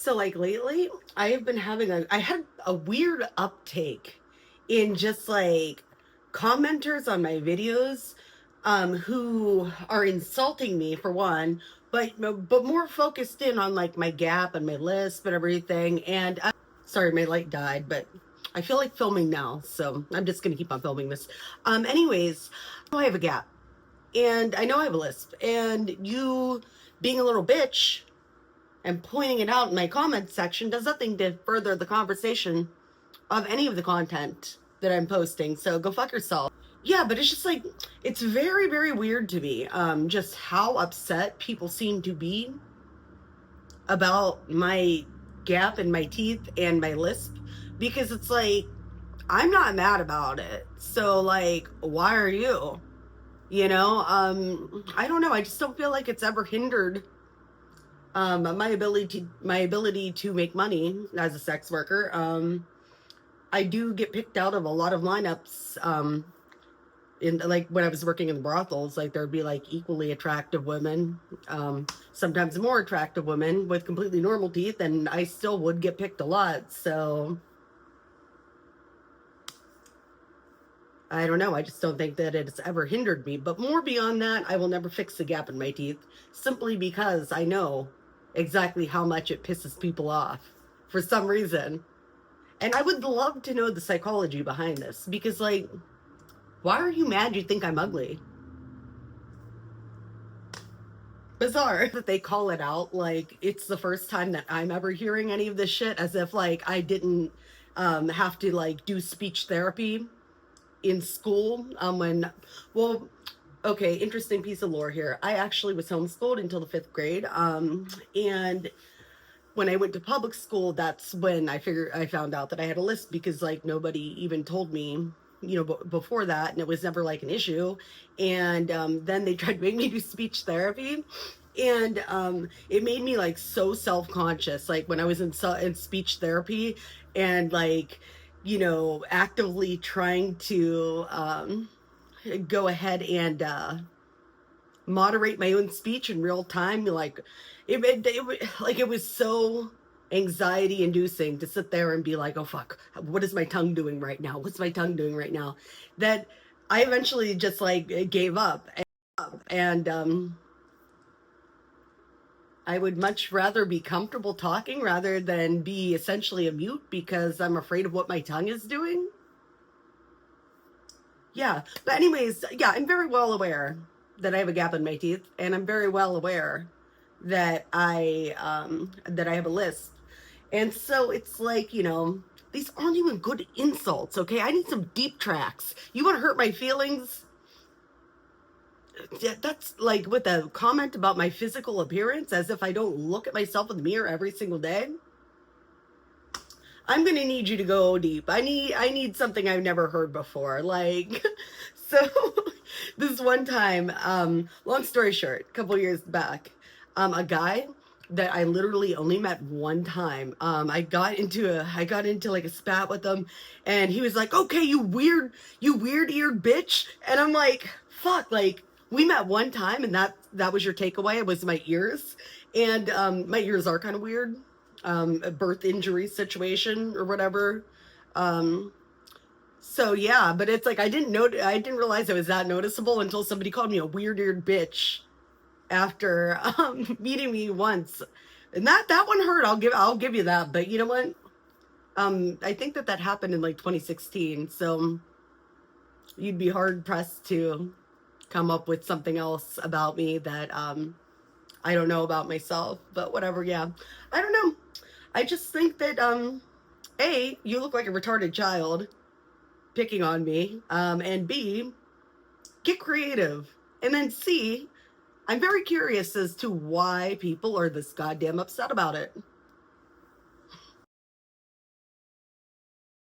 So like lately, I have been having I had a weird uptake in just like commenters on my videos who are insulting me for one, but more focused in on like my gap and my lisp and everything. And sorry, my light died, but I feel like filming now, so I'm just gonna keep on filming this. Anyways, I have a gap and I know I have a lisp, and you being a little bitch and pointing it out in my comment section does nothing to further the conversation of any of the content that I'm posting. So go fuck yourself. Yeah, but it's just like, it's very, very weird to me, just how upset people seem to be about my gap in my teeth and my lisp, because it's like, I'm not mad about it. So like, why are you? I don't know. I just don't feel like it's ever hindered my ability to make money as a sex worker. I do get picked out of a lot of lineups. In like when I was working in brothels, like there'd be like equally attractive women, sometimes more attractive women with completely normal teeth, and I still would get picked a lot. So I don't know. I just don't think that it's ever hindered me. But more beyond that, I will never fix the gap in my teeth, simply because I know exactly how much it pisses people off for some reason. And I would love to know the psychology behind this, because like, why are you mad you think I'm ugly? Bizarre that they call it out like it's the first time that I'm ever hearing any of this shit, as if like I didn't have to like do speech therapy in school when well okay, interesting piece of lore here. I actually was homeschooled until the 5th grade, and when I went to public school, that's when I found out that I had a lisp, because like nobody even told me, before that, and it was never like an issue. And then they tried to make me do speech therapy, and it made me like so self-conscious, like when I was in speech therapy, and like actively trying to go ahead and moderate my own speech in real time. Like it was so anxiety inducing to sit there and be like, oh fuck, what is my tongue doing right now, what's my tongue doing right now, that I eventually just like gave up. And I would much rather be comfortable talking rather than be essentially a mute, because I'm afraid of what my tongue is doing. Yeah, but anyways, yeah, I'm very well aware that I have a gap in my teeth, and I'm very well aware that I have a lisp. And so it's like, these aren't even good insults, okay? I need some deep tracks. You want to hurt my feelings? That's like with a comment about my physical appearance, as if I don't look at myself in the mirror every single day. I'm gonna need you to go deep. I need something I've never heard before. Like, so this one time, long story short, a couple years back, a guy that I literally only met one time, I got into like a spat with him, and he was like, okay, you weird eared bitch. And I'm like, fuck, like we met one time, and that was your takeaway. It was my ears. And my ears are kind of weird, a birth injury situation or whatever. So yeah, but it's like I didn't realize it was that noticeable until somebody called me a weird-eared bitch after meeting me once. And that one hurt. I'll give you that. But you know what? I think that happened in like 2016. So you'd be hard pressed to come up with something else about me that I don't know about myself. But whatever, yeah. I don't know. I just think that A, you look like a retarded child picking on me, and B, get creative. And then C, I'm very curious as to why people are this goddamn upset about it.